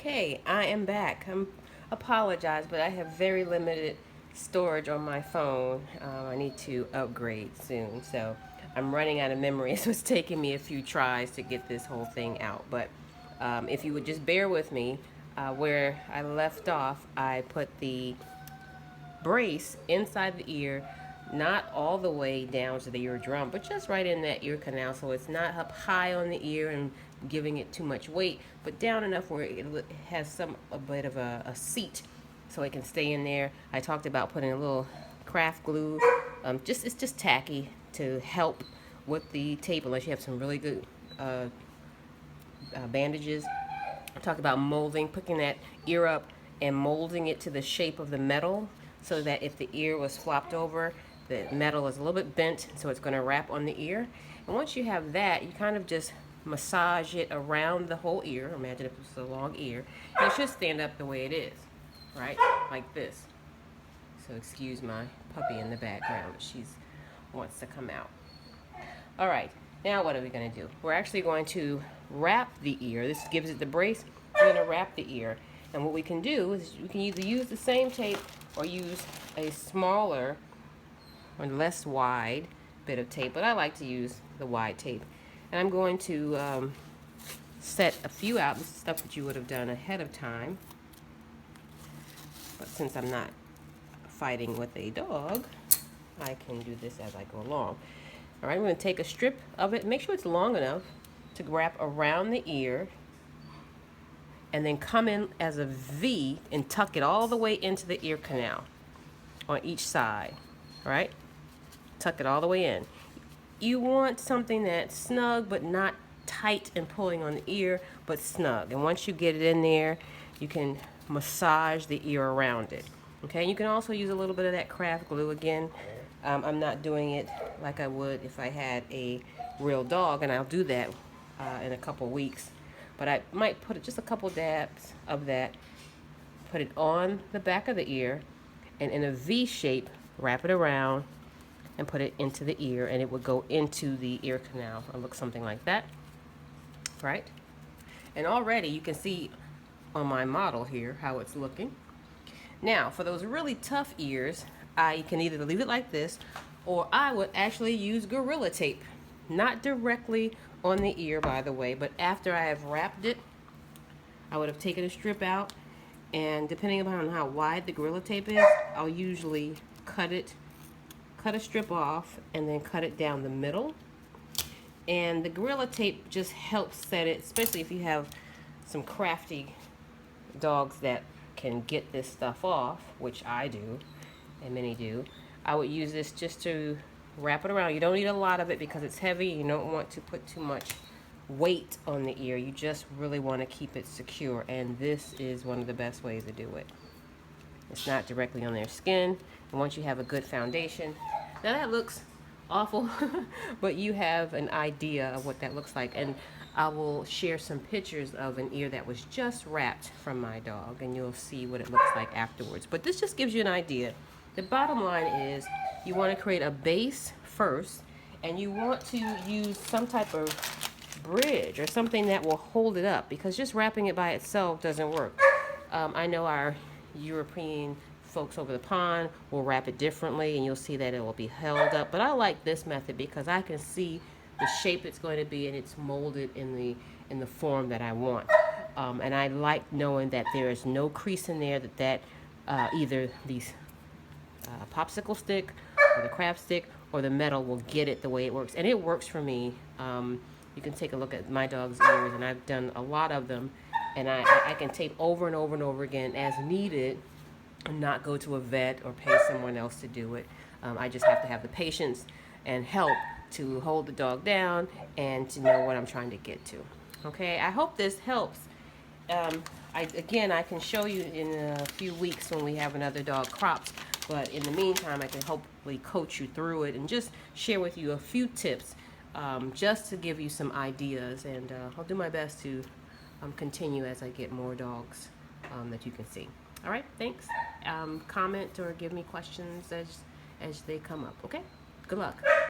Okay, I am back. Apologize, but I have very limited storage on my phone. I need to upgrade soon, so I'm running out of memory. So it's taking me a few tries to get this whole thing out. But if you would just bear with me, where I left off, I put the brace inside the ear, not all the way down to the eardrum, but just right in that ear canal, so it's not up high on the ear and giving it too much weight, but down enough where it has a bit of a seat, so it can stay in there. I talked about putting a little craft glue. It's just tacky to help with the tape, unless you have some really good bandages. I talked about molding, picking that ear up and molding it to the shape of the metal, so that if the ear was flopped over, the metal is a little bit bent, so it's going to wrap on the ear. And once you have that, you kind of just massage it around the whole ear. Imagine if it's a long ear. And it should stand up the way it is, right? Like this. So excuse my puppy in the background. She wants to come out. All right, now what are we going to do? We're actually going to wrap the ear. This gives it the brace. We're going to wrap the ear. And what we can do is we can either use the same tape or use a smaller or less wide bit of tape, but I like to use the wide tape. And I'm going to set a few out. This is stuff that you would have done ahead of time. But since I'm not fighting with a dog, I can do this as I go along. All right, I'm going to take a strip of it. Make sure it's long enough to wrap around the ear, and then come in as a V and tuck it all the way into the ear canal on each side. All right? Tuck it all the way in. You want something that's snug but not tight and pulling on the ear, but snug. And once you get it in there, you can massage the ear around it. Okay? You can also use a little bit of that craft glue again. I'm not doing it like I would if I had a real dog, and I'll do that in a couple weeks. But I might put just a couple dabs of that, put it on the back of the ear, and in a V shape, wrap it around and put it into the ear, and it would go into the ear canal. It'll look something like that, right? And already you can see on my model here how it's looking. Now, for those really tough ears, I can either leave it like this, or I would actually use Gorilla Tape. Not directly on the ear, by the way, but after I have wrapped it, I would have taken a strip out, and depending upon how wide the Gorilla Tape is, I'll usually cut a strip off, and then cut it down the middle. And the Gorilla Tape just helps set it, especially if you have some crafty dogs that can get this stuff off, which I do, and many do. I would use this just to wrap it around. You don't need a lot of it because it's heavy. You don't want to put too much weight on the ear. You just really want to keep it secure, and this is one of the best ways to do it. It's not directly on their skin, and once you have a good foundation, now that looks awful, but you have an idea of what that looks like. And I will share some pictures of an ear that was just wrapped from my dog, and you'll see what it looks like afterwards. But this just gives you an idea. The bottom line is you want to create a base first, and you want to use some type of bridge or something that will hold it up, because just wrapping it by itself doesn't work. I know our European folks over the pond will wrap it differently, and you'll see that it will be held up. But I like this method because I can see the shape it's going to be, and it's molded in the form that I want. And I like knowing that there is no crease in there, that either these popsicle stick or the craft stick or the metal will get it the way it works. And it works for me. You can take a look at my dog's ears, and I've done a lot of them, and I can tape over and over and over again as needed, and not go to a vet or pay someone else to do it. I just have to have the patience and help to hold the dog down and to know what I'm trying to get to. Okay, I hope this helps. I can show you in a few weeks when we have another dog crops, but in the meantime, I can hopefully coach you through it and just share with you a few tips, just to give you some ideas, and I'll do my best to continue as I get more dogs that you can see. All right, thanks. Comment or give me questions as they come up, okay? Good luck.